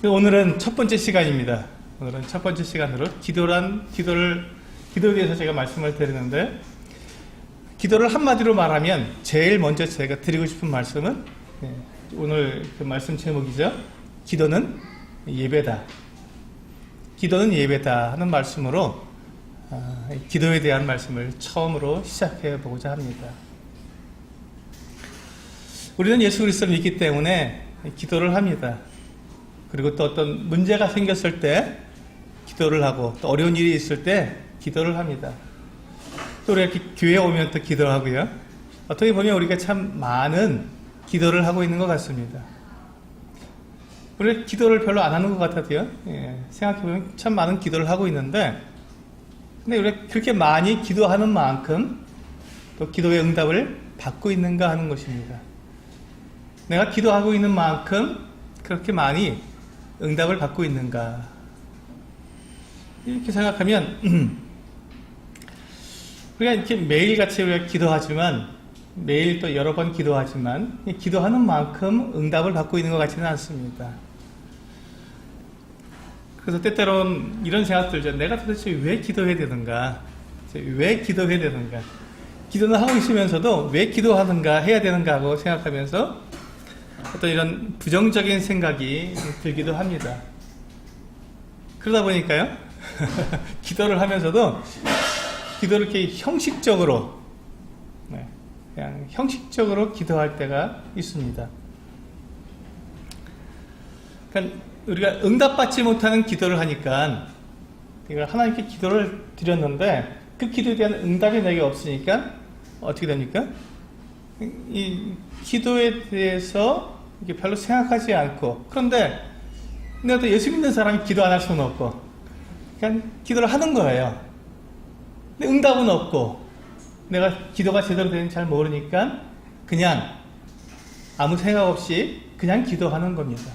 오늘은 첫 번째 시간입니다. 오늘은 첫 번째 시간으로 기도에 대해서 제가 말씀을 드리는데, 기도를 한마디로 말하면 제일 먼저 제가 드리고 싶은 말씀은 오늘 그 말씀 제목이죠. 기도는 예배다. 기도는 예배다 하는 말씀으로 기도에 대한 말씀을 처음으로 시작해 보고자 합니다. 우리는 예수 그리스도를 믿기 때문에 기도를 합니다. 그리고 또 어떤 문제가 생겼을 때 기도를 하고, 또 어려운 일이 있을 때 기도를 합니다. 또 우리가 교회에 오면 또 기도를 하고요. 어떻게 보면 우리가 참 많은 기도를 하고 있는 것 같습니다. 우리가 기도를 별로 안 하는 것 같아도요. 생각해보면 참 많은 기도를 하고 있는데, 근데 우리가 그렇게 많이 기도하는 만큼 또 기도의 응답을 받고 있는가 하는 것입니다. 내가 기도하고 있는 만큼 그렇게 많이 응답을 받고 있는가, 이렇게 생각하면 우리가 이렇게 매일같이 우리가 기도하지만, 매일 또 여러 번 기도하지만 기도하는 만큼 응답을 받고 있는 것 같지는 않습니다. 그래서 때때로는 이런 생각 들죠. 내가 도대체 왜 기도해야 되는가, 왜 기도해야 되는가, 기도는 하고 있으면서도 왜 기도하는가, 해야 되는가 하고 생각하면서 어떤 이런 부정적인 생각이 들기도 합니다. 그러다 보니까요, 기도를 하면서도 기도를 이렇게 형식적으로, 그냥 형식적으로 기도할 때가 있습니다. 그러니까 우리가 응답받지 못하는 기도를 하니까, 하나님께 기도를 드렸는데 그 기도에 대한 응답이 내게 없으니까 어떻게 됩니까? 이 기도에 대해서 이게 별로 생각하지 않고, 그런데 내가 또 예수 믿는 사람이 기도 안 할 수는 없고, 그냥 기도를 하는 거예요. 근데 응답은 없고, 내가 기도가 제대로 되는지 잘 모르니까 그냥 아무 생각 없이 그냥 기도하는 겁니다.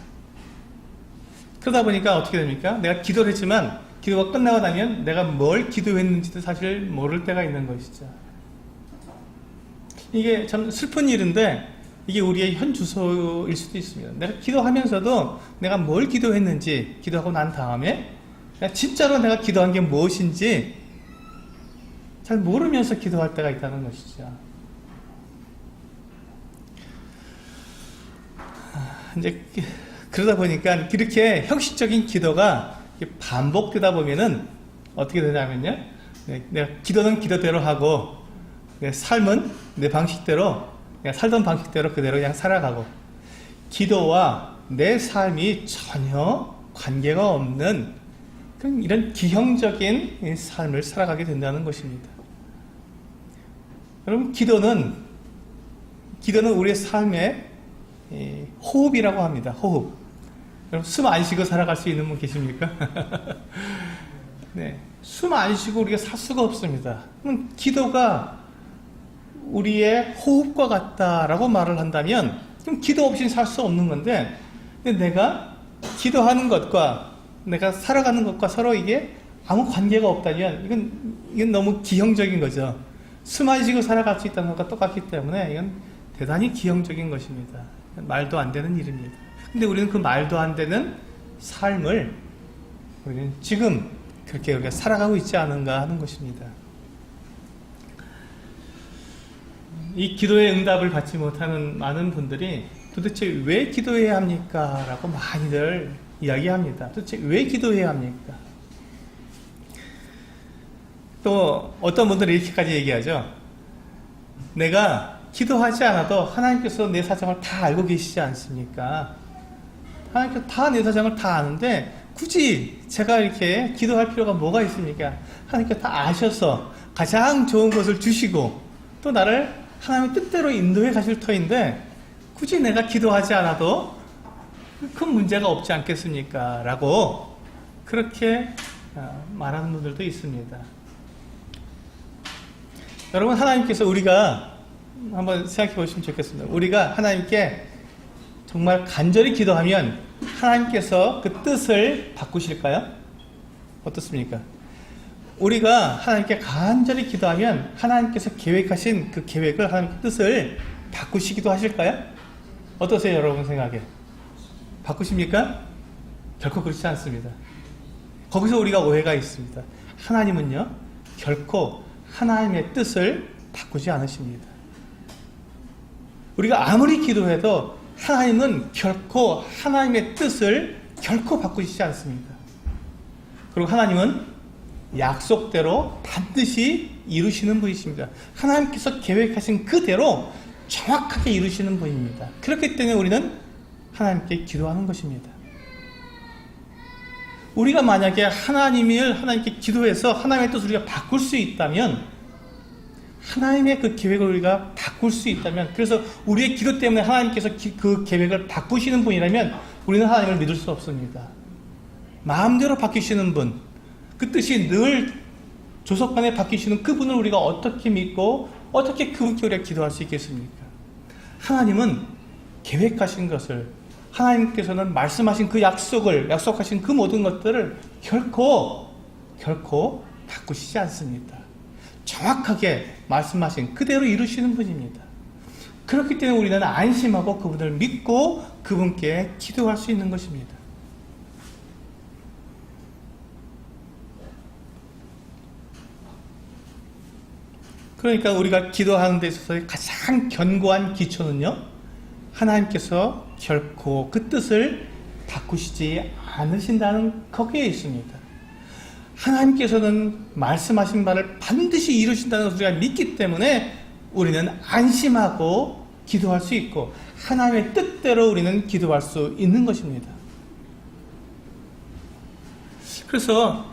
그러다 보니까 어떻게 됩니까? 내가 기도를 했지만 기도가 끝나고 나면 내가 뭘 기도했는지도 사실 모를 때가 있는 것이죠. 이게 참 슬픈 일인데, 이게 우리의 현 주소일 수도 있습니다. 내가 기도하면서도 내가 뭘 기도했는지, 기도하고 난 다음에 진짜로 내가 기도한 게 무엇인지 잘 모르면서 기도할 때가 있다는 것이죠. 이제 그러다 보니까 이렇게 형식적인 기도가 반복되다 보면은 어떻게 되냐면요, 내가 기도는 기도대로 하고 내 삶은 내 방식대로, 그냥 살던 방식대로 그대로 그냥 살아가고, 기도와 내 삶이 전혀 관계가 없는 그런 이런 기형적인 삶을 살아가게 된다는 것입니다. 여러분, 기도는 우리의 삶의 호흡이라고 합니다. 호흡. 여러분, 숨 안 쉬고 살아갈 수 있는 분 계십니까? 네, 숨 안 쉬고 우리가 살 수가 없습니다. 그럼 기도가 우리의 호흡과 같다라고 말을 한다면, 그럼 기도 없이는 살 수 없는 건데, 근데 내가 기도하는 것과 내가 살아가는 것과 서로 이게 아무 관계가 없다면 이건 너무 기형적인 거죠. 숨 안 쉬고 살아갈 수 있다는 것과 똑같기 때문에 이건 대단히 기형적인 것입니다. 말도 안 되는 일입니다. 근데 우리는 그 말도 안 되는 삶을 우리는 지금 그렇게 우리가 살아가고 있지 않은가 하는 것입니다. 이 기도의 응답을 받지 못하는 많은 분들이 도대체 왜 기도해야 합니까? 라고 많이들 이야기합니다. 도대체 왜 기도해야 합니까? 또 어떤 분들은 이렇게까지 얘기하죠. 내가 기도하지 않아도 하나님께서 내 사정을 다 알고 계시지 않습니까? 하나님께서 다 내 사정을 다 아는데 굳이 제가 이렇게 기도할 필요가 뭐가 있습니까? 하나님께서 다 아셔서 가장 좋은 것을 주시고 또 나를 하나님의 뜻대로 인도해 가실 터인데 굳이 내가 기도하지 않아도 큰 문제가 없지 않겠습니까? 라고 그렇게 말하는 분들도 있습니다. 여러분, 하나님께서, 우리가 한번 생각해 보시면 좋겠습니다. 우리가 하나님께 정말 간절히 기도하면 하나님께서 그 뜻을 바꾸실까요? 어떻습니까? 우리가 하나님께 간절히 기도하면 하나님께서 계획하신 그 계획을, 하나님의 뜻을 바꾸시기도 하실까요? 어떠세요, 여러분 생각에? 바꾸십니까? 결코 그렇지 않습니다. 거기서 우리가 오해가 있습니다. 하나님은요, 결코 하나님의 뜻을 바꾸지 않으십니다. 우리가 아무리 기도해도 하나님은 결코 하나님의 뜻을 결코 바꾸시지 않습니다. 그리고 하나님은 약속대로 반드시 이루시는 분이십니다. 하나님께서 계획하신 그대로 정확하게 이루시는 분입니다. 그렇기 때문에 우리는 하나님께 기도하는 것입니다. 우리가 만약에 하나님께 기도해서 하나님의 뜻을 우리가 바꿀 수 있다면, 하나님의 그 계획을 우리가 바꿀 수 있다면, 그래서 우리의 기도 때문에 하나님께서 그 계획을 바꾸시는 분이라면 우리는 하나님을 믿을 수 없습니다. 마음대로 바뀌시는 분, 그 뜻이 늘 조석간에 바뀌시는 그분을 우리가 어떻게 믿고 어떻게 그분께 우리가 기도할 수 있겠습니까? 하나님은 계획하신 것을, 하나님께서는 말씀하신 그 약속하신 그 모든 것들을 결코 바꾸시지 않습니다. 정확하게 말씀하신 그대로 이루시는 분입니다. 그렇기 때문에 우리는 안심하고 그분을 믿고 그분께 기도할 수 있는 것입니다. 그러니까 우리가 기도하는 데 있어서 가장 견고한 기초는요, 하나님께서 결코 그 뜻을 바꾸시지 않으신다는 거기에 있습니다. 하나님께서는 말씀하신 바를 반드시 이루신다는 것을 우리가 믿기 때문에 우리는 안심하고 기도할 수 있고 하나님의 뜻대로 우리는 기도할 수 있는 것입니다. 그래서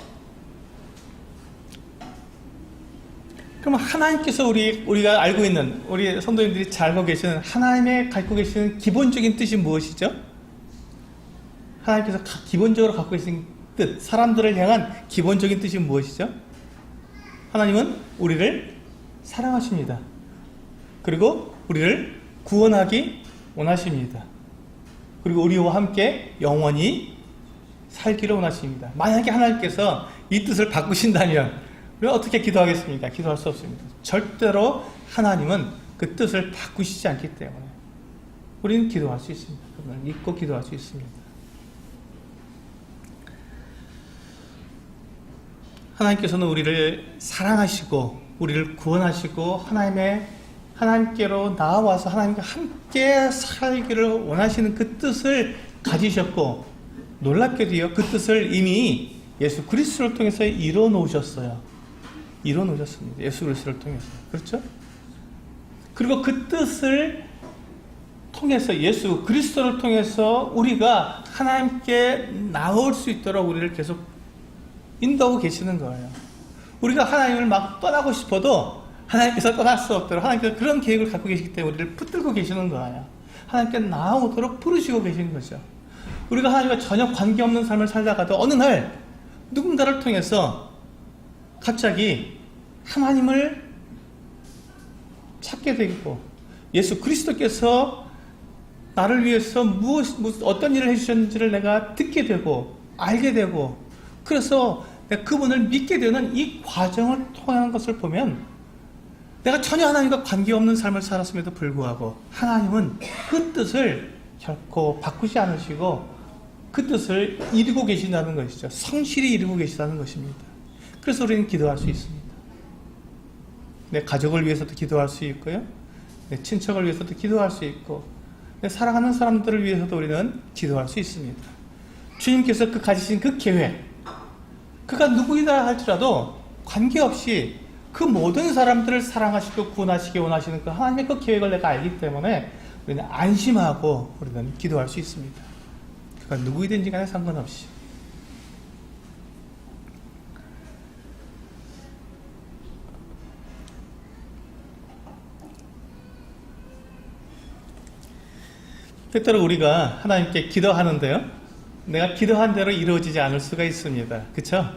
그럼 하나님께서 우리가 알고 있는, 우리 성도님들이 잘 알고 계시는 하나님의 갖고 계시는 기본적인 뜻이 무엇이죠? 하나님께서 기본적으로 갖고 계신 뜻, 사람들을 향한 기본적인 뜻이 무엇이죠? 하나님은 우리를 사랑하십니다. 그리고 우리를 구원하기 원하십니다. 그리고 우리와 함께 영원히 살기를 원하십니다. 만약에 하나님께서 이 뜻을 바꾸신다면 우리가 어떻게 기도하겠습니까? 기도할 수 없습니다. 절대로 하나님은 그 뜻을 바꾸시지 않기 때문에 우리는 기도할 수 있습니다. 그분을 믿고 기도할 수 있습니다. 하나님께서는 우리를 사랑하시고 우리를 구원하시고 하나님께로 나와서 하나님과 함께 살기를 원하시는 그 뜻을 가지셨고, 놀랍게도요, 그 뜻을 이미 예수 그리스도를 통해서 이뤄 놓으셨어요. 이뤄 놓으셨습니다. 예수 그리스도를 통해서. 그렇죠? 그리고 그 뜻을 통해서, 예수 그리스도를 통해서 우리가 하나님께 나올 수 있도록 우리를 계속 인도하고 계시는 거예요. 우리가 하나님을 막 떠나고 싶어도 하나님께서 떠날 수 없도록 하나님께서 그런 계획을 갖고 계시기 때문에 우리를 붙들고 계시는 거예요. 하나님께 나오도록 부르시고 계신 거죠. 우리가 하나님과 전혀 관계없는 삶을 살다가도 어느 날 누군가를 통해서 갑자기 하나님을 찾게 되고, 예수 그리스도께서 나를 위해서 어떤 일을 해주셨는지를 내가 듣게 되고 알게 되고, 그래서 내가 그분을 믿게 되는 이 과정을 통하는 것을 보면 내가 전혀 하나님과 관계없는 삶을 살았음에도 불구하고 하나님은 그 뜻을 결코 바꾸지 않으시고 그 뜻을 이루고 계신다는 것이죠. 성실히 이루고 계시다는 것입니다. 그래서 우리는 기도할 수 있습니다. 내 가족을 위해서도 기도할 수 있고요, 내 친척을 위해서도 기도할 수 있고, 내 사랑하는 사람들을 위해서도 우리는 기도할 수 있습니다. 주님께서 가지신 그 계획, 그가 누구이다 할지라도 관계없이 그 모든 사람들을 사랑하시고 구원하시기 원하시는 그 하나님의 그 계획을 내가 알기 때문에 우리는 안심하고 우리는 기도할 수 있습니다. 그가 누구이든지 간에 상관없이. 때때로 우리가 하나님께 기도하는데요, 내가 기도한 대로 이루어지지 않을 수가 있습니다. 그쵸?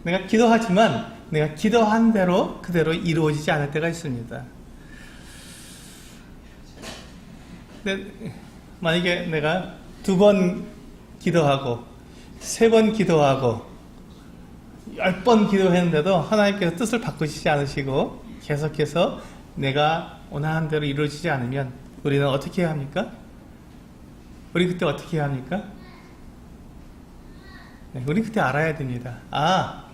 내가 기도하지만 내가 기도한 대로 그대로 이루어지지 않을 때가 있습니다. 근데 만약에 내가 2번 기도하고 3번 기도하고 10번 기도했는데도 하나님께서 뜻을 바꾸시지 않으시고 계속해서 내가 원하는 대로 이루어지지 않으면 우리는 어떻게 해야 합니까? 우리 그때 어떻게 해야 합니까? 우리 그때 알아야 됩니다. 아,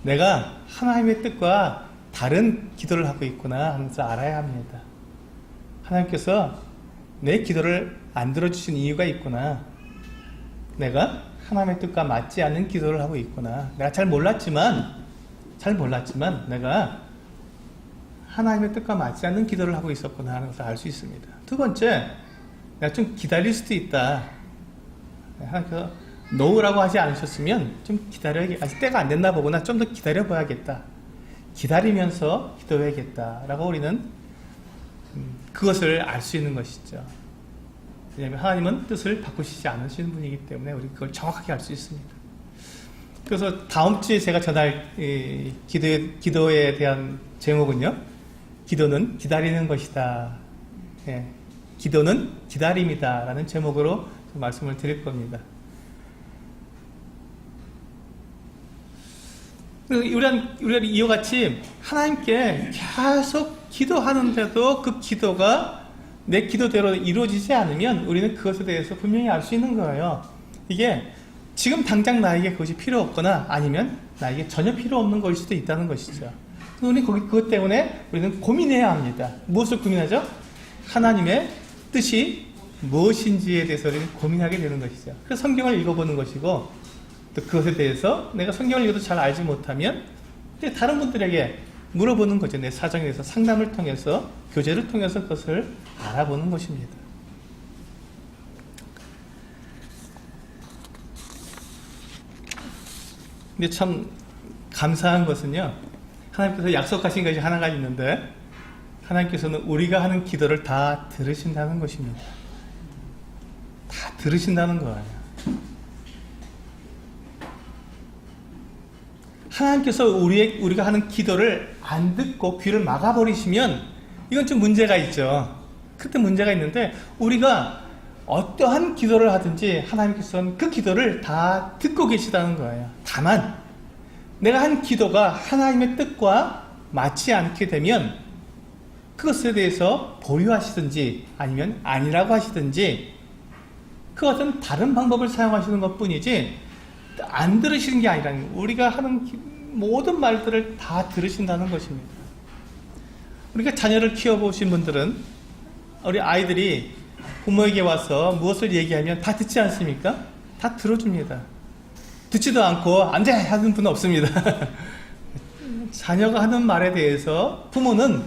내가 하나님의 뜻과 다른 기도를 하고 있구나 하면서 알아야 합니다. 하나님께서 내 기도를 안 들어주신 이유가 있구나. 내가 하나님의 뜻과 맞지 않는 기도를 하고 있구나. 내가 잘 몰랐지만 내가 하나님의 뜻과 맞지 않는 기도를 하고 있었구나 하는 것을 알 수 있습니다. 두 번째, 내가 좀 기다릴 수도 있다. 하나님께서 노라고 하지 않으셨으면 좀 아직 때가 안 됐나 보구나. 좀 더 기다려 봐야겠다. 기다리면서 기도해야겠다라고 우리는 그것을 알 수 있는 것이죠. 왜냐하면 하나님은 뜻을 바꾸시지 않으시는 분이기 때문에 우리 그걸 정확하게 알 수 있습니다. 그래서 다음 주에 제가 전할 기도에 대한 제목은요, 기도는 기다리는 것이다. 예, 기도는 기다림이다 라는 제목으로 말씀을 드릴 겁니다. 우리가 이와 같이 하나님께 계속 기도하는데도 그 기도가 내 기도대로 이루어지지 않으면 우리는 그것에 대해서 분명히 알 수 있는 거예요. 이게 지금 당장 나에게 그것이 필요 없거나 아니면 나에게 전혀 필요 없는 것일 수도 있다는 것이죠. 우리는 그것 때문에 우리는 고민해야 합니다. 무엇을 고민하죠? 하나님의 뜻이 무엇인지에 대해서 우리는 고민하게 되는 것이죠. 그래서 성경을 읽어보는 것이고, 또 그것에 대해서 내가 성경을 읽어도 잘 알지 못하면 다른 분들에게 물어보는 거죠. 내 사정에 대해서 상담을 통해서, 교제를 통해서 그것을 알아보는 것입니다. 근데 참 감사한 것은요, 하나님께서 약속하신 것이 하나가 있는데, 하나님께서는 우리가 하는 기도를 다 들으신다는 것입니다. 다 들으신다는 거예요. 하나님께서 우리가 하는 기도를 안 듣고 귀를 막아버리시면 이건 좀 문제가 있죠. 그때 문제가 있는데, 우리가 어떠한 기도를 하든지 하나님께서는 그 기도를 다 듣고 계시다는 거예요. 다만 내가 한 기도가 하나님의 뜻과 맞지 않게 되면 그것에 대해서 보류하시든지 아니면 아니라고 하시든지 그것은 다른 방법을 사용하시는 것 뿐이지 안 들으시는 게 아니라 우리가 하는 모든 말들을 다 들으신다는 것입니다. 우리가 자녀를 키워보신 분들은 우리 아이들이 부모에게 와서 무엇을 얘기하면 다 듣지 않습니까? 다 들어줍니다. 듣지도 않고 안 돼! 하는 분은 없습니다. 자녀가 하는 말에 대해서 부모는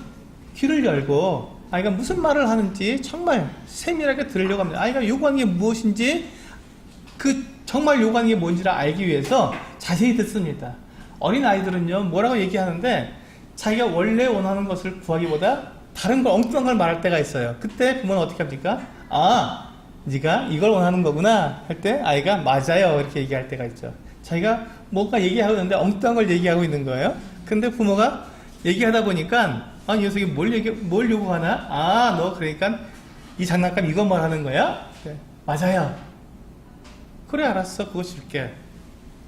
귀를 열고 아이가 무슨 말을 하는지 정말 세밀하게 들으려고 합니다. 아이가 요구하는 게 무엇인지 그 정말 요구하는 게 뭔지를 알기 위해서 자세히 듣습니다. 어린 아이들은요, 뭐라고 얘기하는데 자기가 원래 원하는 것을 구하기보다 다른 걸, 엉뚱한 걸 말할 때가 있어요. 그때 부모는 어떻게 합니까? 아, 네가 이걸 원하는 거구나 할 때 아이가 맞아요 이렇게 얘기할 때가 있죠. 자기가 뭔가 얘기하고 있는데 엉뚱한 걸 얘기하고 있는 거예요. 근데 부모가 얘기하다 보니까 아, 이 녀석이 뭘 요구하나? 아, 너 그러니까 이 장난감 이거 말하는 거야? 네, 맞아요. 그래, 알았어, 그거 줄게.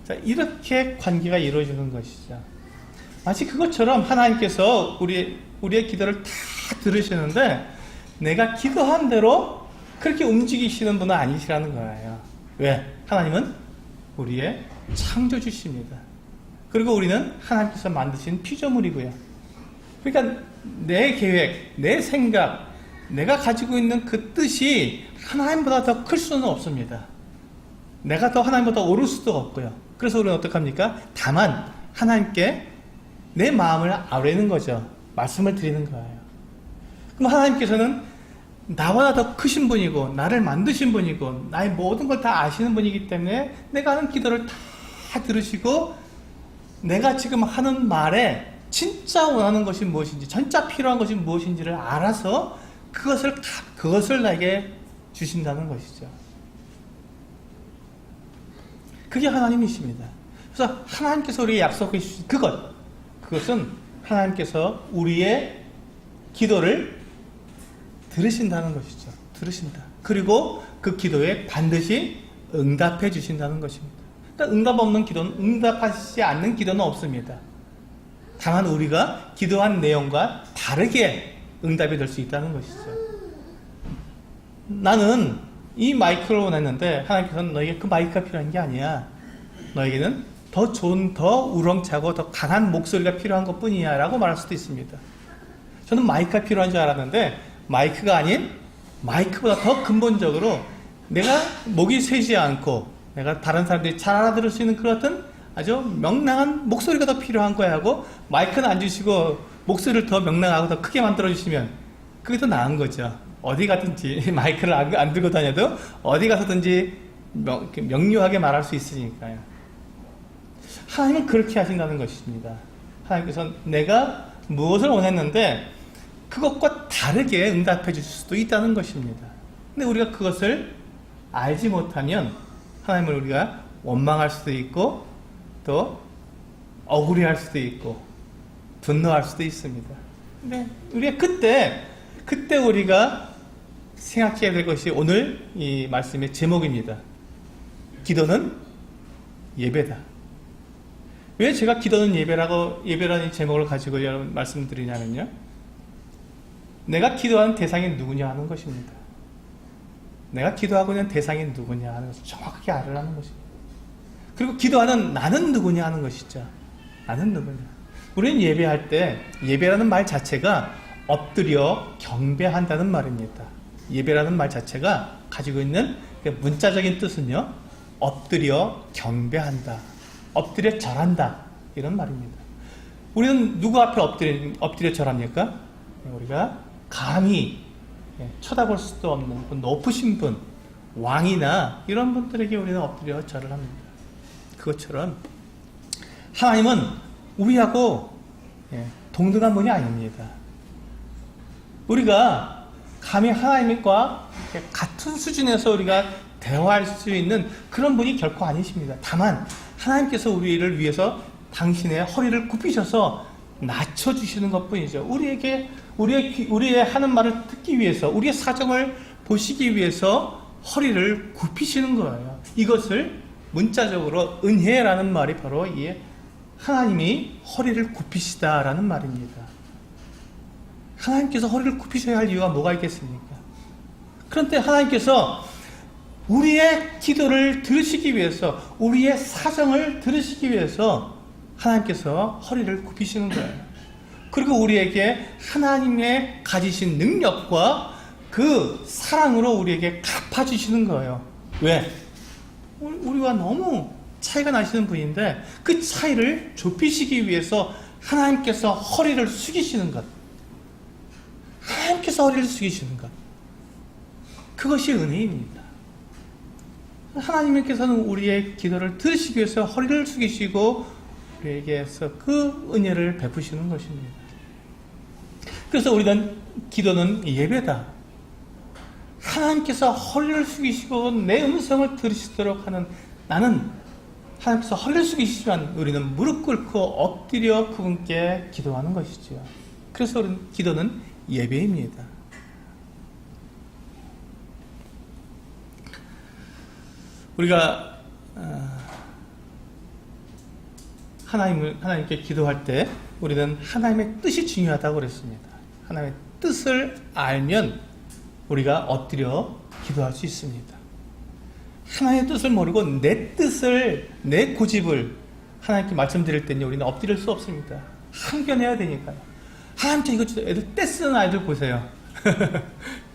자, 이렇게 관계가 이루어지는 것이죠. 마치 그것처럼 하나님께서 우리의 기도를 다 들으시는데 내가 기도한 대로 그렇게 움직이시는 분은 아니시라는 거예요. 왜? 하나님은 우리의 창조주십니다. 그리고 우리는 하나님께서 만드신 피조물이고요. 그러니까 내 계획, 내 생각, 내가 가지고 있는 그 뜻이 하나님보다 더 클 수는 없습니다. 내가 더 하나님보다 오를 수도 없고요. 그래서 우리는 어떡합니까? 다만 하나님께 내 마음을 아뢰는 거죠. 말씀을 드리는 거예요. 그럼 하나님께서는 나보다 더 크신 분이고 나를 만드신 분이고 나의 모든 걸 다 아시는 분이기 때문에 내가 하는 기도를 다 들으시고 내가 지금 하는 말에 진짜 원하는 것이 무엇인지, 진짜 필요한 것이 무엇인지를 알아서 그것을 나에게 주신다는 것이죠. 그게 하나님이십니다. 그래서 하나님께서 우리에게 약속해 주신 그것은 하나님께서 우리의 기도를 들으신다는 것이죠. 들으신다. 그리고 그 기도에 반드시 응답해 주신다는 것입니다. 그러니까 응답 없는 기도는, 응답하시지 않는 기도는 없습니다. 다만 우리가 기도한 내용과 다르게 응답이 될 수 있다는 것이죠. 나는 이 마이크를 원했는데 하나님께서는 너에게 그 마이크가 필요한 게 아니야. 너에게는 더 좋은, 더 우렁차고 더 강한 목소리가 필요한 것 뿐이야 라고 말할 수도 있습니다. 저는 마이크가 필요한 줄 알았는데 마이크가 아닌 마이크보다 더 근본적으로 내가 목이 새지 않고 내가 다른 사람들이 잘 알아들을 수 있는 그런 어떤 아주 명랑한 목소리가 더 필요한 거야 하고 마이크는 안 주시고 목소리를 더 명랑하고 더 크게 만들어 주시면 그게 더 나은 거죠. 어디 가든지 마이크를 안 들고 다녀도 어디 가서든지 명료하게 말할 수 있으니까요. 하나님은 그렇게 하신다는 것입니다. 하나님께서는 내가 무엇을 원했는데 그것과 다르게 응답해 줄 수도 있다는 것입니다. 근데 우리가 그것을 알지 못하면 하나님을 우리가 원망할 수도 있고 또 억울해할 수도 있고 분노할 수도 있습니다. 근데 우리가 그때 우리가 생각해야 될 것이 오늘 이 말씀의 제목입니다. 기도는 예배다. 왜 제가 기도는 예배라는 제목을 가지고 여러분 말씀드리냐면요. 내가 기도하는 대상이 누구냐 하는 것입니다. 내가 기도하고 있는 대상이 누구냐 하는 것을 정확하게 알으라는 것입니다. 그리고 기도하는 나는 누구냐 하는 것이죠. 나는 누구냐. 우리는 예배할 때 예배라는 말 자체가 엎드려 경배한다는 말입니다. 예배라는 말 자체가 가지고 있는 문자적인 뜻은요. 엎드려 경배한다. 엎드려 절한다. 이런 말입니다. 우리는 누구 앞에 엎드려 절합니까? 우리가 감히 쳐다볼 수도 없는 높으신 분, 왕이나 이런 분들에게 우리는 엎드려 절을 합니다. 그것처럼 하나님은 우리하고 동등한 분이 아닙니다. 우리가 감히 하나님과 같은 수준에서 우리가 대화할 수 있는 그런 분이 결코 아니십니다. 다만 하나님께서 우리를 위해서 당신의 허리를 굽히셔서 낮춰주시는 것 뿐이죠. 우리의 하는 말을 듣기 위해서, 우리의 사정을 보시기 위해서 허리를 굽히시는 거예요. 이것을 문자적으로 은혜라는 말이 바로 이 하나님이 허리를 굽히시다라는 말입니다. 하나님께서 허리를 굽히셔야 할 이유가 뭐가 있겠습니까? 그런데 하나님께서 우리의 기도를 들으시기 위해서, 우리의 사정을 들으시기 위해서 하나님께서 허리를 굽히시는 거예요. 그리고 우리에게 하나님의 가지신 능력과 그 사랑으로 우리에게 갚아주시는 거예요. 왜? 우리와 너무 차이가 나시는 분인데 그 차이를 좁히시기 위해서 하나님께서 허리를 숙이시는 것. 하나님께서 허리를 숙이시는 것. 그것이 은혜입니다. 하나님께서는 우리의 기도를 들으시기 위해서 허리를 숙이시고 우리에게서 그 은혜를 베푸시는 것입니다. 그래서 우리는 기도는 예배다. 하나님께서 허리를 숙이시고 내 음성을 들으시도록 하는 나는 하나님께서 허리를 숙이시지만 우리는 무릎 꿇고 엎드려 그분께 기도하는 것이지요. 그래서 우리는 기도는 예배입니다. 우리가 하나님께 기도할 때 우리는 하나님의 뜻이 중요하다고 그랬습니다. 하나님의 뜻을 알면 우리가 엎드려 기도할 수 있습니다. 하나님의 뜻을 모르고 내 뜻을, 내 고집을 하나님께 말씀드릴 때는 우리는 엎드릴 수 없습니다. 항변해야 되니까요. 하나님께 이거 주세요. 애들 떼쓰는 아이들 보세요.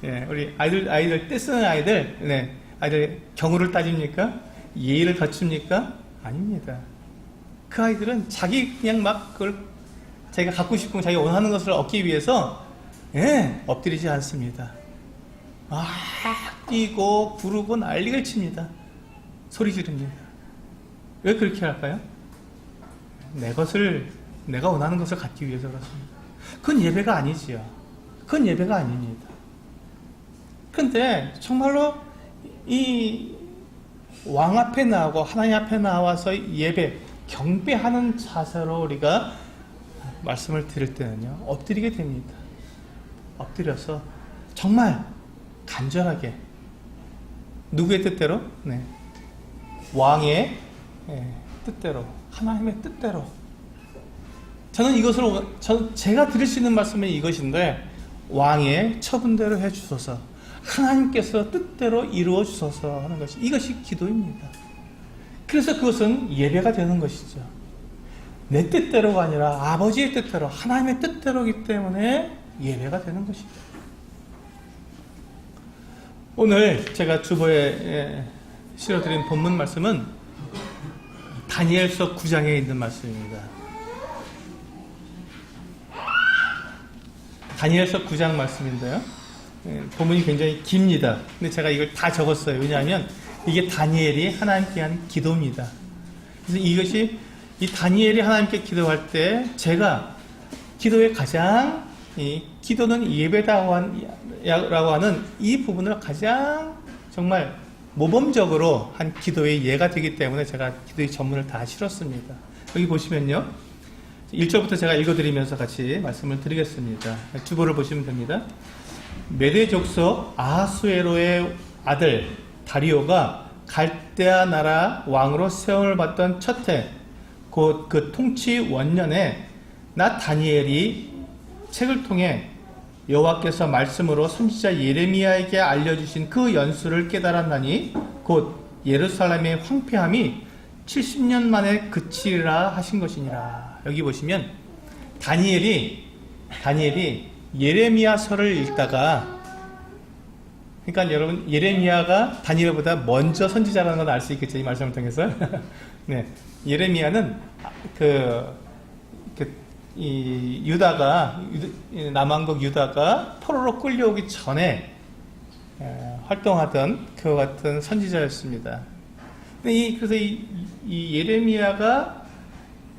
예, 우리 아이들 떼쓰는 아이들, 네, 아이들 경우를 따집니까? 예의를 갖춥니까? 아닙니다. 그 아이들은 자기 그냥 막 그걸 자기가 갖고 싶고 자기가 원하는 것을 얻기 위해서 엎드리지 않습니다. 뛰고 부르고 난리를 칩니다. 소리 지릅니다. 왜 그렇게 할까요? 내가 원하는 것을 갖기 위해서 그렇습니다. 그건 예배가 아니지요. 그건 예배가 아닙니다. 그런데 정말로 이 왕 앞에 나오고 하나님 앞에 나와서 예배, 경배하는 자세로 우리가 말씀을 드릴 때는요, 엎드리게 됩니다. 엎드려서 정말 간절하게 누구의 뜻대로? 네. 왕의 뜻대로, 하나님의 뜻대로. 제가 드릴 수 있는 말씀은 이것인데, 왕의 처분대로 해주소서, 하나님께서 뜻대로 이루어 주소서 하는 것이, 이것이 기도입니다. 그래서 그것은 예배가 되는 것이죠. 내 뜻대로가 아니라 아버지의 뜻대로, 하나님의 뜻대로이기 때문에 예배가 되는 것이죠. 오늘 제가 주보에 실어드린 본문 말씀은 다니엘서 9장에 있는 말씀입니다. 다니엘서 9장 말씀인데요. 본문이 굉장히 깁니다. 근데 제가 이걸 다 적었어요. 왜냐하면 이게 다니엘이 하나님께 한 기도입니다. 그래서 이것이 이 다니엘이 하나님께 기도할 때 제가 기도의 가장 기도는 예배라고 하는 이 부분을 가장 정말 모범적으로 한 기도의 예가 되기 때문에 제가 기도의 전문을 다 실었습니다. 여기 보시면요. 1절부터 제가 읽어드리면서 같이 말씀을 드리겠습니다. 주보를 보시면 됩니다. 메대 족속 아하수에로의 아들 다리오가 갈대아 나라 왕으로 세움을 받던 첫 해, 곧 그 통치 원년에 나 다니엘이 책을 통해 여호와께서 말씀으로 선지자 예레미야에게 알려주신 그 연수를 깨달았나니 곧 예루살렘의 황폐함이 70년 만에 그치리라 하신 것이니라. 여기 보시면 다니엘이 예레미야서를 읽다가, 그러니까 여러분 예레미야가 다니엘보다 먼저 선지자라는 걸 알 수 있겠죠, 이 말씀을 통해서. 네, 예레미야는 이 유다가 남왕국 유다가 포로로 끌려오기 전에 활동하던 그와 같은 선지자였습니다. 그래서 이 예레미야가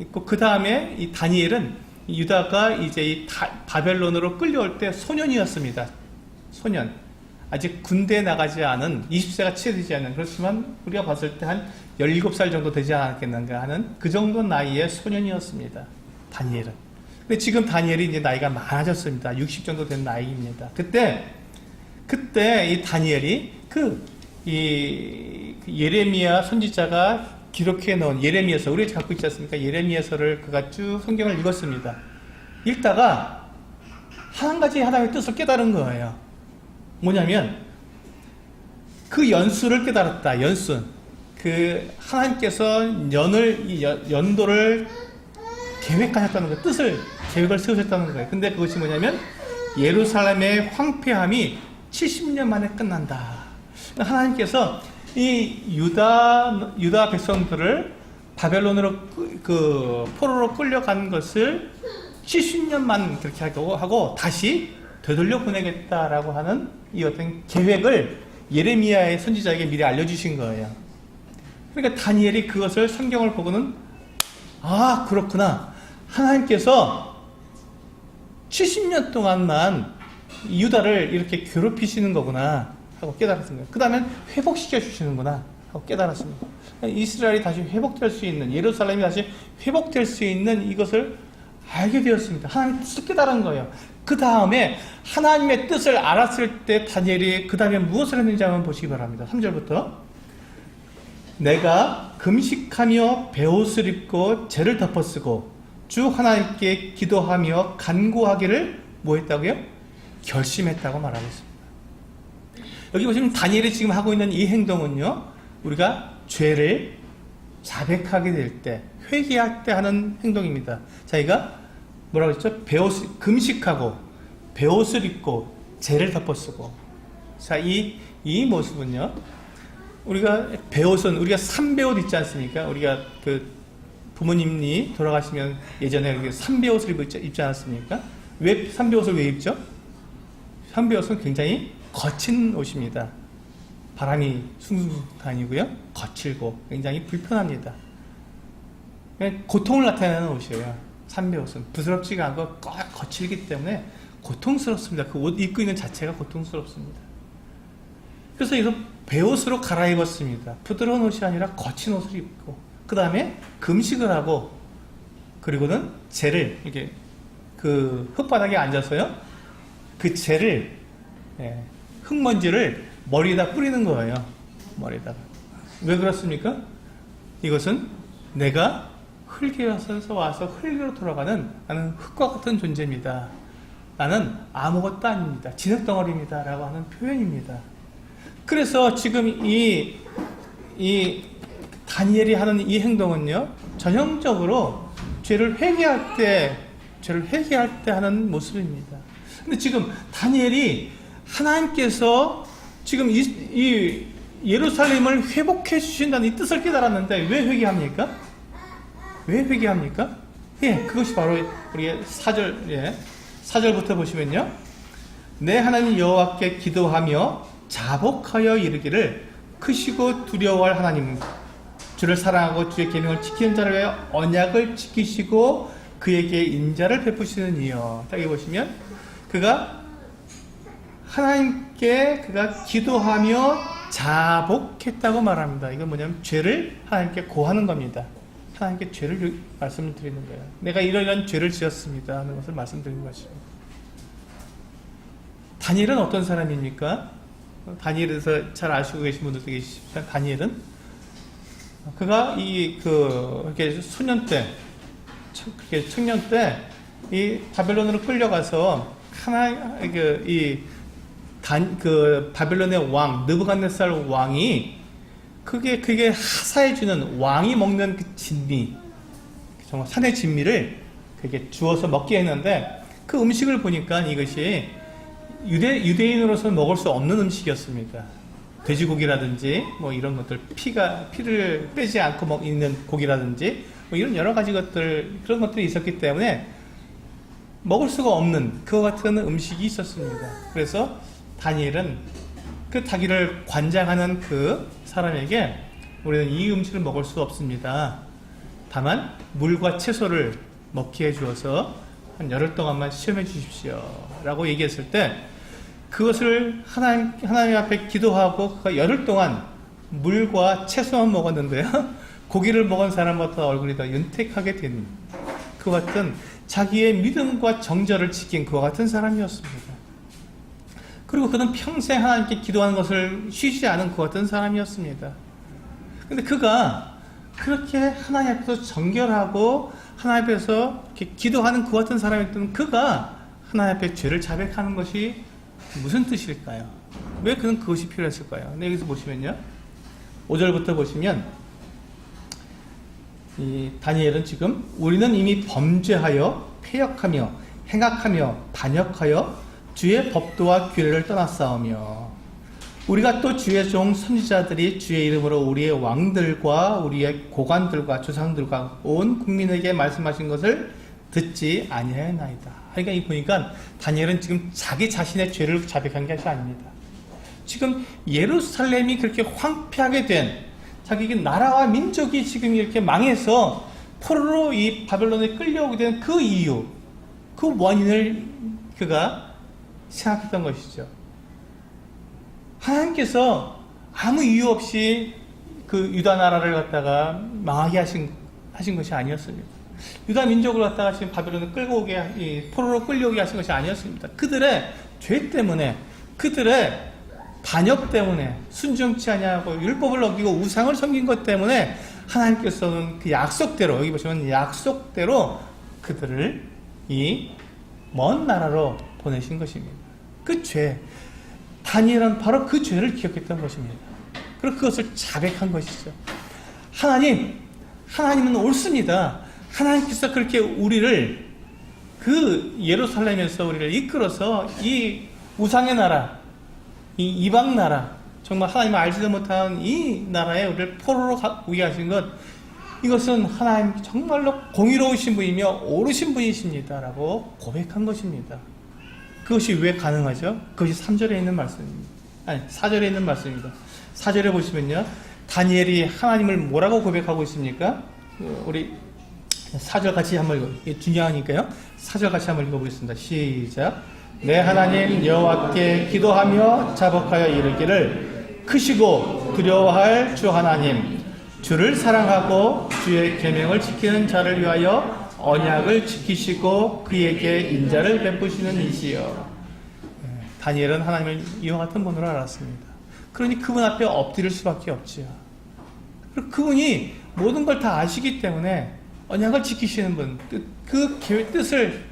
있고 그 다음에 이 다니엘은 유다가 이제 바벨론으로 끌려올 때 소년이었습니다. 소년. 아직 군대에 나가지 않은 20세가 채 되지 않은, 그렇지만 우리가 봤을 때 한 17살 정도 되지 않았겠는가 하는 그 정도 나이의 소년이었습니다. 다니엘은. 근데 지금 다니엘이 이제 나이가 많아졌습니다. 60 정도 된 나이입니다. 그때 이 다니엘이 이 예레미야 선지자가 기록해 놓은 예레미야서, 우리가 갖고 있지 않습니까? 예레미야서를 그가 쭉 성경을 읽었습니다. 읽다가 한 가지 하나님의 뜻을 깨달은 거예요. 뭐냐면 그 연수를 깨달았다. 연수. 그 하나님께서 연도를 계획하셨다는 거예요. 계획을 세우셨다는 거예요. 근데 그것이 뭐냐면 예루살렘의 황폐함이 70년 만에 끝난다. 하나님께서 이 유다 백성들을 바벨론으로 포로로 끌려간 것을 70년만 그렇게 하고 다시 되돌려 보내겠다라고 하는 이 어떤 계획을 예레미야의 선지자에게 미리 알려주신 거예요. 그러니까 다니엘이 그것을 성경을 보고는, 아, 그렇구나. 하나님께서 70년 동안만 유다를 이렇게 괴롭히시는 거구나 하고 깨달았습니다. 그 다음에 회복시켜 주시는구나 하고 깨달았습니다. 이스라엘이 다시 회복될 수 있는, 예루살렘이 다시 회복될 수 있는 이것을 알게 되었습니다. 하나님의 뜻을 깨달은 거예요. 그 다음에 하나님의 뜻을 알았을 때 다니엘이 그 다음에 무엇을 했는지 한번 보시기 바랍니다. 3절부터 내가 금식하며 베옷을 입고 재를 덮어쓰고 주 하나님께 기도하며 간구하기를 뭐 했다고요? 결심했다고 말하고 있습니다. 여기 보시면 다니엘이 지금 하고 있는 이 행동은요, 우리가 죄를 자백하게 될 때, 회개할 때 하는 행동입니다. 자기가 뭐라고 했죠? 금식하고 베옷을 입고 재를 덮어쓰고. 자, 이 모습은요, 우리가 베옷은 우리가 삼베옷 있지 않습니까? 우리가 부모님이 돌아가시면 예전에 삼베옷을 입지 않았습니까? 왜 삼베옷을 왜 입죠? 삼베옷은 굉장히 거친 옷입니다. 바람이 숭숭 다니고요, 거칠고 굉장히 불편합니다. 고통을 나타내는 옷이에요. 삼베옷은 부드럽지가 않고 거칠기 때문에 고통스럽습니다. 그 옷 입고 있는 자체가 고통스럽습니다. 그래서 이거 베옷으로 갈아입었습니다. 부드러운 옷이 아니라 거친 옷을 입고, 그 다음에 금식을 하고, 그리고는 재를 이렇게 흙바닥에 앉아서요, 그 재를, 흙먼지를 머리에다 뿌리는 거예요. 머리에다가. 왜 그렇습니까? 이것은 내가 흙에서 와서 흙으로 돌아가는, 나는 흙과 같은 존재입니다. 나는 아무것도 아닙니다. 진흙덩어리입니다. 라고 하는 표현입니다. 그래서 지금 다니엘이 하는 이 행동은요, 전형적으로 죄를 회개할 때 하는 모습입니다. 근데 지금 다니엘이 하나님께서 지금 이 예루살렘을 회복해 주신다는 이 뜻을 깨달았는데 왜 회개합니까? 왜 회개합니까? 예, 그것이 바로 우리 4절부터 보시면요. 내 하나님 여호와께 기도하며 자복하여 이르기를 크시고 두려워할 하나님 주를 사랑하고 주의 계명을 지키는 자를 위하여 언약을 지키시고 그에게 인자를 베푸시는 이여. 여기 보시면 그가 하나님께 기도하며 자복했다고 말합니다. 이건 뭐냐면 죄를 하나님께 고하는 겁니다. 하나님께 죄를 말씀드리는 거예요. 내가 이런 죄를 지었습니다 하는 것을 말씀드리는 것입니다. 다니엘은 어떤 사람입니까? 다니엘에 대해서 잘 아시고 계신 분들도 계시지만 다니엘은 그가 이렇게 소년 때, 그렇게 청년 때 이 바벨론으로 끌려가서 바벨론의 왕 느부갓네살 왕이 그게 하사해주는 왕이 먹는 그 진미, 정말 산의 진미를 그게 주어서 먹게 했는데 그 음식을 보니까 이것이 유대인으로서는 먹을 수 없는 음식이었습니다. 돼지고기라든지 뭐 이런 것들 피를 빼지 않고 있는 고기라든지 뭐 이런 여러 가지 그런 것들이 있었기 때문에 먹을 수가 없는 그와 같은 음식이 있었습니다. 그래서 다니엘은 그 자기를 관장하는 그 사람에게 우리는 이 음식을 먹을 수 없습니다. 다만 물과 채소를 먹게 해주어서 한 열흘 동안만 시험해 주십시오 라고 얘기했을 때 그것을 하나님 앞에 기도하고 그가 열흘 동안 물과 채소만 먹었는데요, 고기를 먹은 사람보다 얼굴이 더 윤택하게 된 그와 같은 자기의 믿음과 정절을 지킨 그와 같은 사람이었습니다. 그리고 그는 평생 하나님께 기도하는 것을 쉬지 않은 그와 같은 사람이었습니다. 근데 그가 그렇게 하나님 앞에서 정결하고 하나님 앞에서 이렇게 기도하는 그와 같은 사람이었던 그가 하나님 앞에 죄를 자백하는 것이 무슨 뜻일까요? 왜 그는 그것이 필요했을까요? 네, 여기서 보시면요, 5절부터 보시면 이 다니엘은 지금 우리는 이미 범죄하여 패역하며 행악하며 반역하여 주의 법도와 규례를 떠났사오며 우리가 또 주의 종 선지자들이 주의 이름으로 우리의 왕들과 우리의 고관들과 조상들과 온 국민에게 말씀하신 것을 듣지 아니하였나이다. 그러니까 이 보니까 다니엘은 지금 자기 자신의 죄를 자백한 것이 아닙니다. 지금 예루살렘이 그렇게 황폐하게 된 자기 나라와 민족이 지금 이렇게 망해서 포로로 이 바벨론에 끌려오게 된 그 이유, 그 원인을 그가 생각했던 것이죠. 하나님께서 아무 이유 없이 그 유다 나라를 갖다가 망하게 하신 것이 아니었습니다. 유다 민족을 갖다가 지금 바벨론에 끌고 오게, 포로로 끌려오게 하신 것이 아니었습니다. 그들의 죄 때문에, 그들의 반역 때문에, 순종치 아니하고 율법을 어기고 우상을 섬긴 것 때문에 하나님께서는 그 약속대로, 여기 보시면 약속대로 그들을 이 먼 나라로 보내신 것입니다. 그 죄, 다니엘은 바로 그 죄를 기억했던 것입니다. 그리고 그것을 자백한 것이죠. 하나님은 옳습니다. 하나님께서 그렇게 우리를 그 예루살렘에서 우리를 이끌어서 이 우상의 나라, 이 이방 나라, 정말 하나님을 알지도 못한 이 나라에 우리를 포로로 오게 하신 것, 이것은 하나님 정말로 공의로우신 분이며 옳으신 분이십니다 라고 고백한 것입니다. 그것이 왜 가능하죠? 그것이 3절에 있는 말씀입니다. 아니, 4절에 있는 말씀입니다. 4절에 보시면요, 다니엘이 하나님을 뭐라고 고백하고 있습니까? 우리 4절 같이 한번 읽어보겠습니다. 중요하니까요. 4절 같이 한번 읽어보겠습니다. 시작. 내 하나님 여호와께 기도하며 자복하여 이르기를 크시고 두려워할 주 하나님, 주를 사랑하고 주의 계명을 지키는 자를 위하여 언약을 지키시고 그에게 인자를 베푸시는 이시여. 다니엘은 하나님을 이와 같은 분으로 알았습니다. 그러니 그분 앞에 엎드릴 수밖에 없지요. 그리고 그분이 모든 걸 다 아시기 때문에 언약을 지키시는 분, 그 뜻을,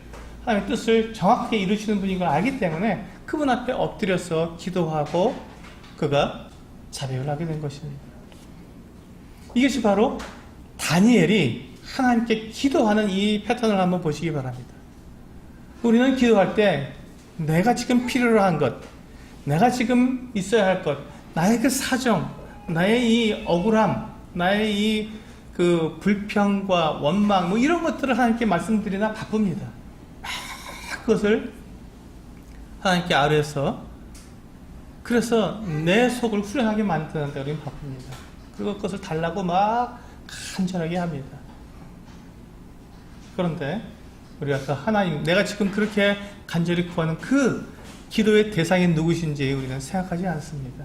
하나님의 뜻을 정확하게 이루시는 분인 걸 알기 때문에 그분 앞에 엎드려서 기도하고 그가 자백을 하게 된 것입니다. 이것이 바로 다니엘이 하나님께 기도하는 이 패턴을 한번 보시기 바랍니다. 우리는 기도할 때 내가 지금 필요로 한 것, 내가 지금 있어야 할 것, 나의 그 사정, 나의 이 억울함, 나의 이 그 불평과 원망, 뭐 이런 것들을 하나님께 말씀드리나 바쁩니다. 그것을 하나님께 아뢰서, 그래서 내 속을 후련하게 만드는데 우리는 바쁩니다. 그리고 그것을 달라고 막 간절하게 합니다. 그런데 우리가 그 하나님, 내가 지금 그렇게 간절히 구하는 그 기도의 대상이 누구신지 우리는 생각하지 않습니다.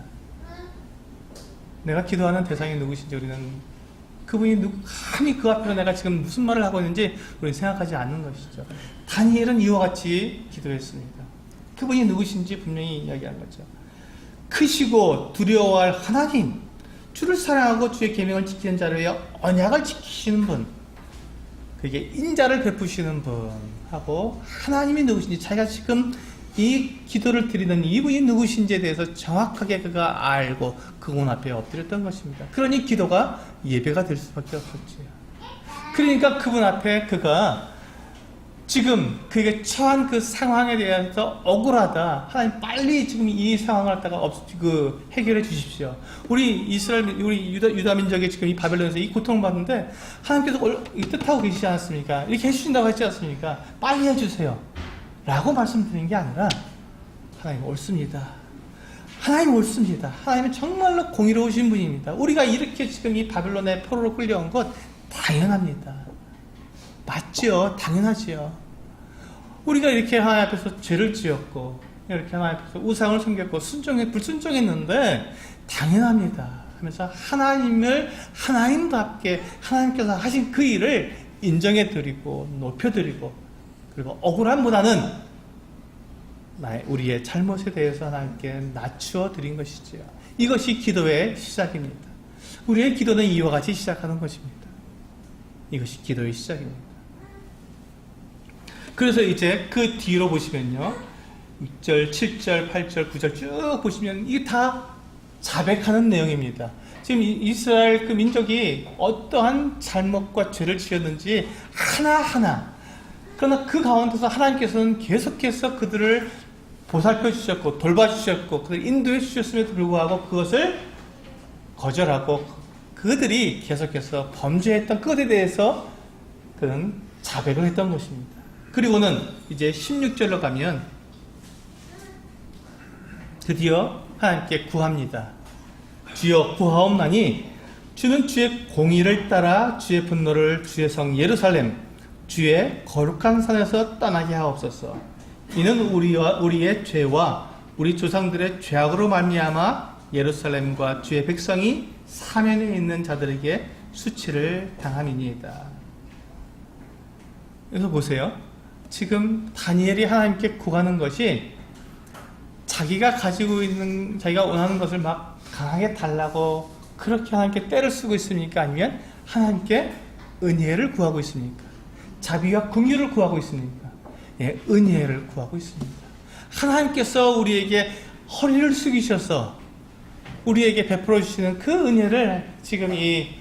내가 기도하는 대상이 누구신지 우리는 그분이 감히 그 앞에서 내가 지금 무슨 말을 하고 있는지 우리는 생각하지 않는 것이죠. 다니엘은 이와 같이 기도했습니다. 그분이 누구신지 분명히 이야기한 거죠. 크시고 두려워할 하나님, 주를 사랑하고 주의 계명을 지키는 자를 위해 언약을 지키시는 분, 그게 인자를 베푸시는 분하고 하나님이 누구신지, 자기가 지금 이 기도를 드리는 이분이 누구신지에 대해서 정확하게 그가 알고 그분 앞에 엎드렸던 것입니다. 그러니 기도가 예배가 될 수밖에 없었지요. 그러니까 그분 앞에 그가 지금 그에게 처한 그 상황에 대해서 억울하다, 하나님 빨리 지금 이 상황을 갖다가 해결해 주십시오. 우리 유다 민족이 지금 이 바벨론에서 이 고통을 받는데 하나님께서 이 뜻하고 계시지 않았습니까? 이렇게 해주신다고 했지 않습니까? 빨리 해주세요 라고 말씀드리는 게 아니라, 하나님 옳습니다. 하나님 옳습니다. 하나님은 정말로 공의로우신 분입니다. 우리가 이렇게 지금 이 바벨론의 포로로 끌려온 것 당연합니다. 맞죠? 당연하지요. 우리가 이렇게 하나님 앞에서 죄를 지었고, 이렇게 하나님 앞에서 우상을 섬겼고, 불순종했는데 당연합니다 하면서 하나님을 하나님답게 하나님께서 하신 그 일을 인정해드리고 높여드리고, 그리고 억울함보다는 우리의 잘못에 대해서 하나님께 낮추어 드린 것이지요. 이것이 기도의 시작입니다. 우리의 기도는 이와 같이 시작하는 것입니다. 이것이 기도의 시작입니다. 그래서 이제 그 뒤로 보시면요, 6절, 7절, 8절, 9절 쭉 보시면 이게 다 자백하는 내용입니다. 지금 이스라엘 그 민족이 어떠한 잘못과 죄를 지었는지 하나하나, 그러나 그 가운데서 하나님께서는 계속해서 그들을 보살펴 주셨고 돌봐주셨고 그들을 인도해 주셨음에도 불구하고 그것을 거절하고 그들이 계속해서 범죄했던 것에 대해서 그는 자백을 했던 것입니다. 그리고는 이제 16절로 가면 드디어 하나님께 구합니다. 주여 구하옵나니 주는 주의 공의를 따라 주의 분노를 주의 성 예루살렘 주의 거룩한 산에서 떠나게 하옵소서. 이는 우리의 죄와 우리 조상들의 죄악으로 말미암아 예루살렘과 주의 백성이 사면에 있는 자들에게 수치를 당함이니이다. 그래서 보세요. 지금 다니엘이 하나님께 구하는 것이 자기가 가지고 있는, 자기가 원하는 것을 막 강하게 달라고 그렇게 하나님께 떼를 쓰고 있습니까? 아니면 하나님께 은혜를 구하고 있습니까? 자비와 긍휼을 구하고 있습니까? 예, 은혜를 구하고 있습니다. 하나님께서 우리에게 허리를 숙이셔서 우리에게 베풀어 주시는 그 은혜를 지금 이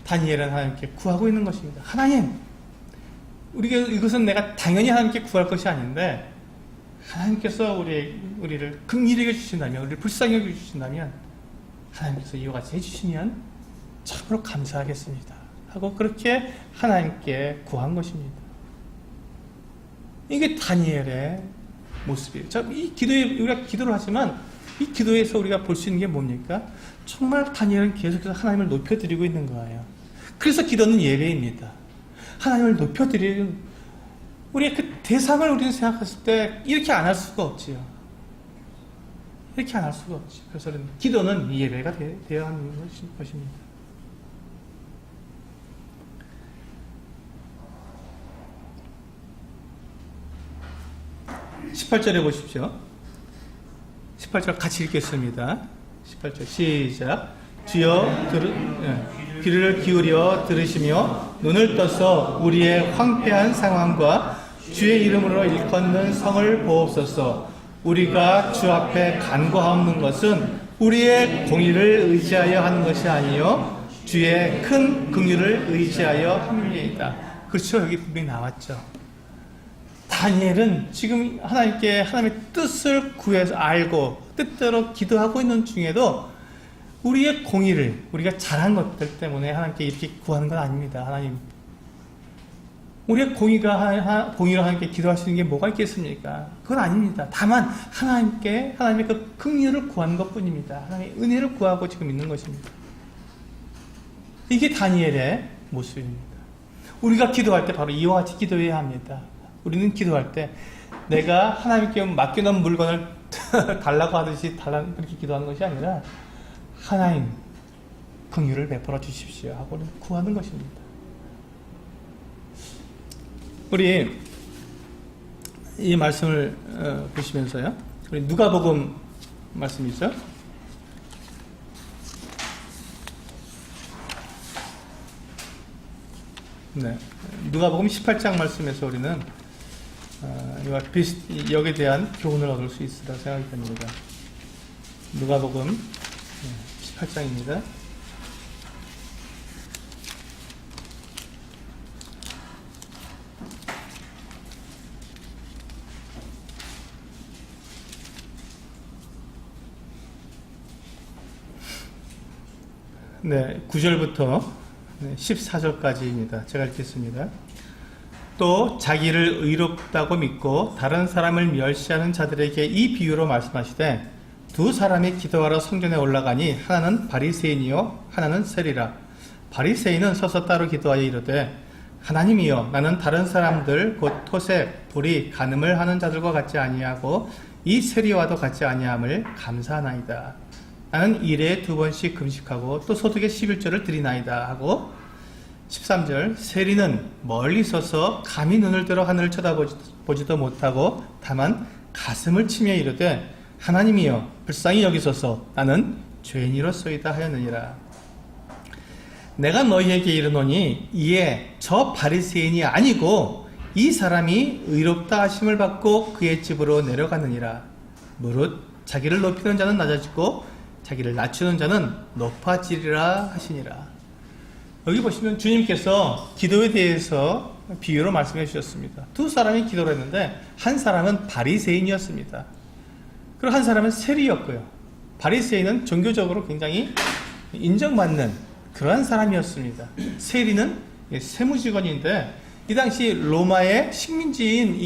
다니엘은 하나님께 구하고 있는 것입니다. 하나님, 이것은 내가 당연히 하나님께 구할 것이 아닌데 하나님께서 우리를 긍휼히 여겨주신다면, 우리를 불쌍히 여겨주신다면 하나님께서 이와 같이 해주시면 참으로 감사하겠습니다 하고 그렇게 하나님께 구한 것입니다. 이게 다니엘의 모습이에요. 자, 이 기도에, 우리가 기도를 하지만 이 기도에서 우리가 볼 수 있는 게 뭡니까? 정말 다니엘은 계속해서 하나님을 높여드리고 있는 거예요. 그래서 기도는 예배입니다. 하나님을 높여드리는, 우리의 그 대상을 우리는 생각했을 때 이렇게 안 할 수가 없지요. 이렇게 안 할 수가 없지. 그래서 기도는 예배가 되어야 하는 것입니다. 18절에 보십시오. 18절 같이 읽겠습니다. 18절 시작. 주여 귀를 기울여 들으시며 눈을 떠서 우리의 황폐한 상황과 주의 이름으로 일컫는 성을 보옵소서. 우리가 주 앞에 간구하옵는 것은 우리의 공의를 의지하여 하는 것이 아니요 주의 큰 긍휼을 의지하여 함이니이다. 그렇죠. 여기 분명히 나왔죠. 다니엘은 지금 하나님의 뜻을 구해서 알고 뜻대로 기도하고 있는 중에도 우리의 공의를, 우리가 잘한 것들 때문에 하나님께 이렇게 구하는 건 아닙니다. 하나님, 우리의 공의로 하나님께 기도할 수 있는 게 뭐가 있겠습니까? 그건 아닙니다. 다만 하나님의 그 긍휼을 구하는 것뿐입니다. 하나님의 은혜를 구하고 지금 있는 것입니다. 이게 다니엘의 모습입니다. 우리가 기도할 때 바로 이와 같이 기도해야 합니다. 우리는 기도할 때 내가 하나님께 맡겨놓은 물건을 달라고 하듯이 그렇게 기도하는 것이 아니라 하나님 긍휼을 베풀어 주십시오 하고는 구하는 것입니다. 우리 이 말씀을 보시면서요, 우리 누가복음 말씀이죠. 네, 누가복음 18장 말씀에서 우리는 이와 여기에 대한 교훈을 얻을 수 있으리라 생각이 됩니다. 누가복음 18장입니다. 네, 9절부터 14절까지입니다. 제가 읽겠습니다. 또 자기를 의롭다고 믿고 다른 사람을 멸시하는 자들에게 이 비유로 말씀하시되 두 사람이 기도하러 성전에 올라가니 하나는 바리새인이요 하나는 세리라. 바리새인은 서서 따로 기도하여 이르되 하나님이여, 나는 다른 사람들 곧 토색, 불의, 간음을 하는 자들과 같지 아니하고 이 세리와도 같지 아니함을 감사하나이다. 나는 일에 2번씩 금식하고 또 소득의 11조를 드리나이다 하고, 13절, 세리는 멀리 서서 감히 눈을 들어 하늘을 쳐다보지도 못하고 다만 가슴을 치며 이르되 하나님이여, 불쌍히 여기소서, 나는 죄인이로소이다 하였느니라. 내가 너희에게 이르노니 이에 저 바리새인이 아니고 이 사람이 의롭다 하심을 받고 그의 집으로 내려가느니라. 무릇 자기를 높이는 자는 낮아지고 자기를 낮추는 자는 높아지리라 하시니라. 여기 보시면 주님께서 기도에 대해서 비유로 말씀해 주셨습니다. 두 사람이 기도를 했는데 한 사람은 바리새인이었습니다. 그리고 한 사람은 세리였고요. 바리새인은 종교적으로 굉장히 인정받는 그러한 사람이었습니다. 세리는 세무직원인데 이 당시 로마의 식민지인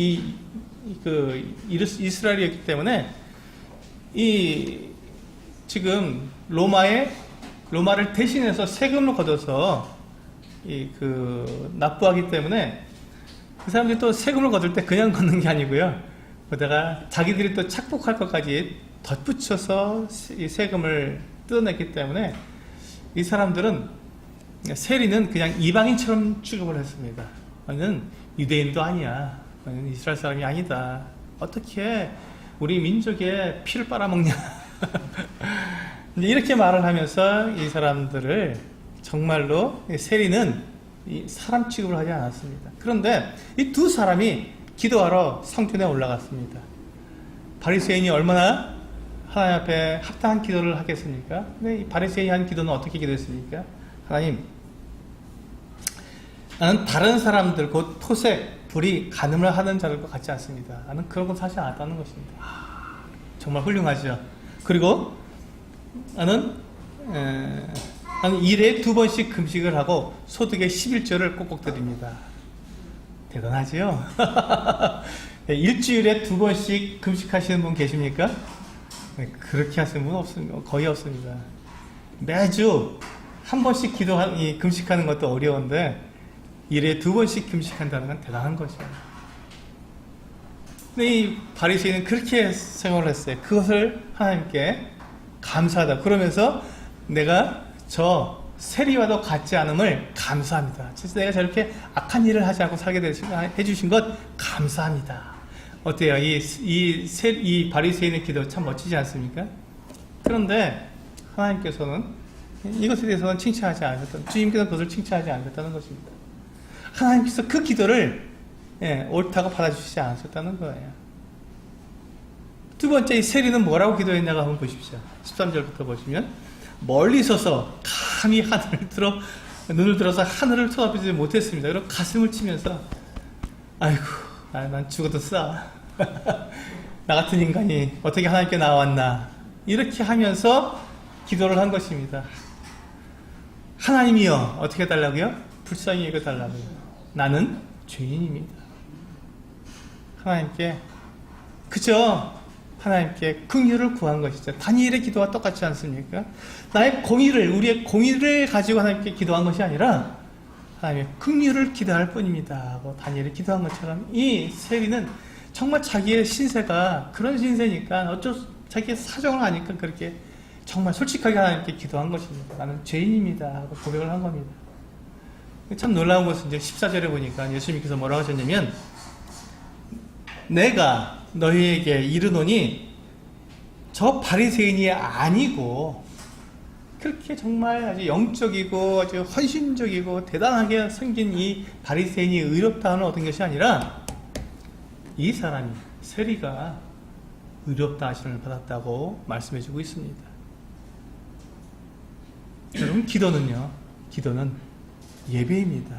이스라엘이었기 때문에 지금 로마를 대신해서 세금을 걷어서 납부하기 때문에 그 사람들이 또 세금을 거둘 때 그냥 걷는 게 아니고요. 거기다가 자기들이 또 착복할 것까지 덧붙여서 이 세금을 뜯어냈기 때문에 이 사람들은, 세리는 그냥 이방인처럼 취급을 했습니다. 너는 유대인도 아니야. 너는 이스라엘 사람이 아니다. 어떻게 우리 민족의 피를 빨아먹냐. 이렇게 말을 하면서 이 사람들을 정말로, 세리는 사람 취급을 하지 않았습니다. 그런데 이 두 사람이 기도하러 성전에 올라갔습니다. 바리새인이 얼마나 하나님 앞에 합당한 기도를 하겠습니까? 근데 이 바리새인이 한 기도는 어떻게 기도했습니까? 하나님, 나는 다른 사람들 곧 토색, 불의, 간음을 하는 자들과 같지 않습니다. 나는 그런 건 사실 않았다는 것입니다. 정말 훌륭하죠. 그리고 나는 일에 2번씩 금식을 하고 소득의 11조를 꼭꼭 드립니다. 대단하지요? 일주일에 2번씩 금식하시는 분 계십니까? 그렇게 하시는 분은 없습니다. 거의 없습니다. 매주 한 번씩 금식하는 것도 어려운데 일에 2번씩 금식한다는 건 대단한 거죠. 근데 이 바리새인은 그렇게 생각을 했어요. 그것을 하나님께 감사하다. 그러면서 내가 저 세리와도 같지 않음을 감사합니다. 그래서 내가 저렇게 악한 일을 하지 않고 살게 해주신 것 감사합니다. 어때요? 이 바리새인의 기도 참 멋지지 않습니까? 그런데 하나님께서는 이것에 대해서는 칭찬하지 않으셨다는, 주님께서는 그것을 칭찬하지 않으셨다는 것입니다. 하나님께서 그 기도를 옳다고 받아주시지 않으셨다는 거예요. 두 번째, 이 세리는 뭐라고 기도했냐고 한번 보십시오. 13절부터 보시면 멀리 서서 감히 눈을 들어서 하늘을 쳐다보지 못했습니다. 그리고 가슴을 치면서 아이고, 난 죽어도 싸. 나 같은 인간이 어떻게 하나님께 나왔나. 이렇게 하면서 기도를 한 것입니다. 하나님이여, 어떻게 해달라고요? 불쌍히 여겨달라고요. 나는 죄인입니다. 하나님께, 그저 하나님께 긍휼을 구한 것이죠. 다니엘의 기도와 똑같지 않습니까? 나의 공의를, 우리의 공의를 가지고 하나님께 기도한 것이 아니라 하나님의 긍휼을 기도할 뿐입니다 하고 다니엘이 기도한 것처럼, 이 세리는 정말 자기의 신세가 그런 신세니까 자기의 사정을 아니까 그렇게 정말 솔직하게 하나님께 기도한 것입니다. 나는 죄인입니다 하고 고백을 한 겁니다. 참 놀라운 것은 이제 14절에 보니까 예수님께서 뭐라고 하셨냐면, 내가 너희에게 이르노니 저 바리새인이 아니고, 그렇게 정말 아주 영적이고 아주 헌신적이고 대단하게 생긴 이 바리새인이 의롭다 하는 어떤 것이 아니라 이 사람이, 세리가 의롭다 하심을 받았다고 말씀해주고 있습니다. 여러분, 기도는 예배입니다.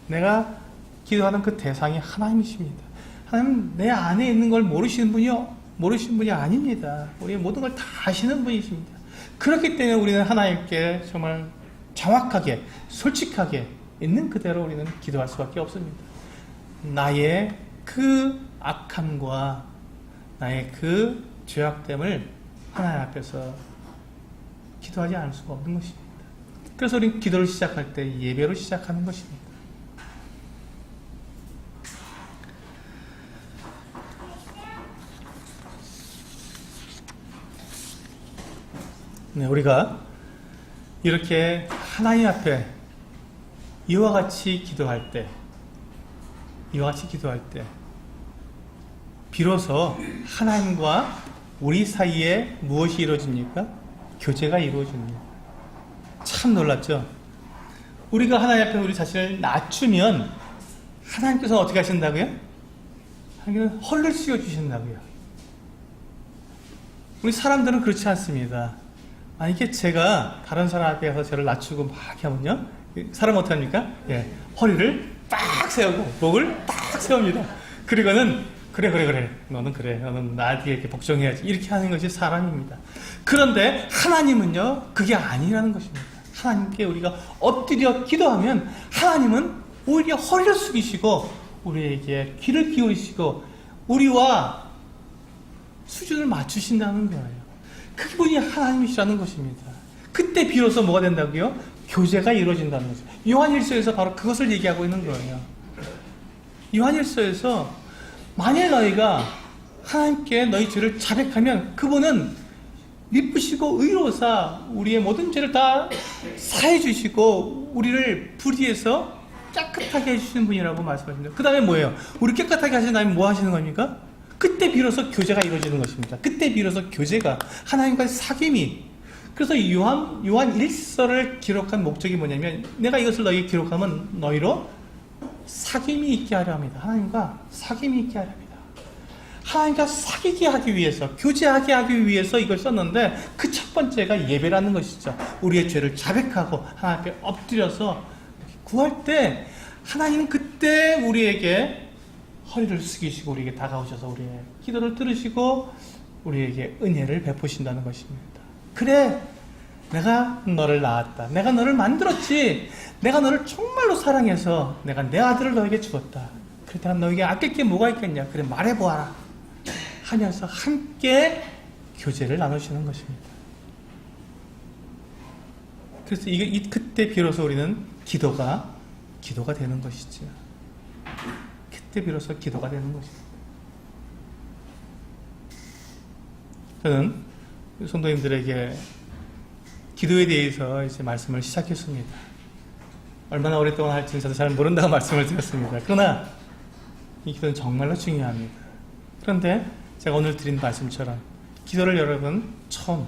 내가 기도하는 그 대상이 하나님이십니다. 하나님, 내 안에 있는 걸 모르시는 분이 아닙니다. 우리의 모든 걸 다 아시는 분이십니다. 그렇기 때문에 우리는 하나님께 정말 정확하게, 솔직하게 있는 그대로 우리는 기도할 수밖에 없습니다. 나의 그 악함과 나의 그 죄악됨을 하나님 앞에서 기도하지 않을 수가 없는 것입니다. 그래서 우리는 기도를 시작할 때 예배로 시작하는 것입니다. 네, 우리가 이렇게 하나님 앞에 이와 같이 기도할 때 비로소 하나님과 우리 사이에 무엇이 이루어집니까? 교제가 이루어집니다. 참 놀랍죠? 우리가 하나님 앞에 우리 자신을 낮추면 하나님께서 어떻게 하신다고요? 하나님께서 헐를 씌워주신다고요. 우리 사람들은 그렇지 않습니다. 만약에 제가 다른 사람 앞에 서 저를 낮추고 막 하면요, 사람은 어떻게 합니까? 예, 허리를 딱 세우고 목을 딱 세웁니다. 그리고는 그래 너는 나한테 이렇게 복종해야지, 이렇게 하는 것이 사람입니다. 그런데 하나님은요, 그게 아니라는 것입니다. 하나님께 우리가 엎드려 기도하면 하나님은 오히려 허리를 숙이시고 우리에게 귀를 기울이시고 우리와 수준을 맞추신다는 거예요. 그분이 하나님이시라는 것입니다. 그때 비로소 뭐가 된다고요? 교제가 이루어진다는 거죠. 요한일서에서 바로 그것을 얘기하고 있는 거예요. 요한일서에서 만일 너희가 하나님께 너희 죄를 자백하면 그분은 미쁘시고 의로우사 우리의 모든 죄를 다 사해 주시고 우리를 불의해서 깨끗하게 해주시는 분이라고 말씀하십니다. 그 다음에 뭐예요? 우리 깨끗하게 하시는 다음에 뭐 하시는 겁니까? 그때 비로소 교제가 이루어지는 것입니다. 그때 비로소 교제가, 하나님과의 사귐이. 그래서 요한 1서를 기록한 목적이 뭐냐면, 내가 이것을 너희에게 기록하면 너희로 사귐이 있게 하려 합니다. 하나님과 사귐이 있게 하려 합니다. 하나님과 사귀게 하기 위해서, 교제하게 하기 위해서 이걸 썼는데, 그 첫 번째가 예배라는 것이죠. 우리의 죄를 자백하고 하나님 앞에 엎드려서 구할 때 하나님은 그때 우리에게 허리를 숙이시고 우리에게 다가오셔서 우리의 기도를 들으시고 우리에게 은혜를 베푸신다는 것입니다. 그래, 내가 너를 낳았다. 내가 너를 만들었지. 내가 너를 정말로 사랑해서 내가 내 아들을 너에게 주었다. 그렇다면 너에게 아낄 게 뭐가 있겠냐. 그래, 말해보아라 하면서 함께 교제를 나누시는 것입니다. 그래서 그때 비로소 우리는 기도가 되는 것이죠. 그때 비로소 기도가 되는 것입니다. 저는 성도님들에게 기도에 대해서 이제 말씀을 시작했습니다. 얼마나 오랫동안 할지는 저도 잘 모른다고 말씀을 드렸습니다. 그러나 이 기도는 정말로 중요합니다. 그런데 제가 오늘 드린 말씀처럼 기도를 여러분 처음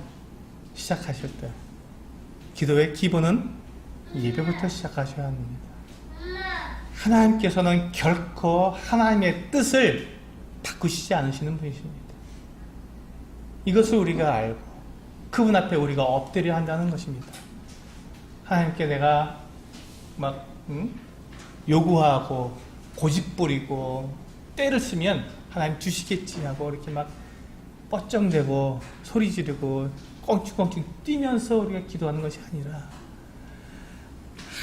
시작하실 때 기도의 기본은 예배부터 시작하셔야 합니다. 하나님께서는 결코 하나님의 뜻을 바꾸시지 않으시는 분이십니다. 이것을 우리가 알고 그분 앞에 우리가 엎드려 한다는 것입니다. 하나님께 내가 막 요구하고 고집 부리고 때를 쓰면 하나님 주시겠지 하고 이렇게 막 뻗정대고 소리 지르고 껑충껑충 뛰면서 우리가 기도하는 것이 아니라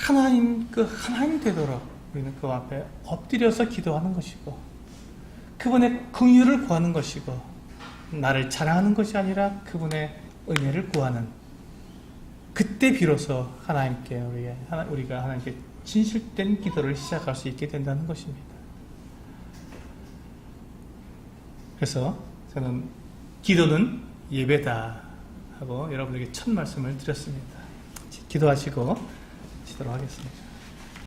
하나님 되도록 우리는 그 앞에 엎드려서 기도하는 것이고 그분의 긍휼을 구하는 것이고 나를 자랑하는 것이 아니라 그분의 은혜를 구하는 그때 비로소 하나님께 우리가 하나님께 진실된 기도를 시작할 수 있게 된다는 것입니다. 그래서 저는 기도는 예배다 하고 여러분에게 첫 말씀을 드렸습니다. 기도하시고 시도록 하겠습니다.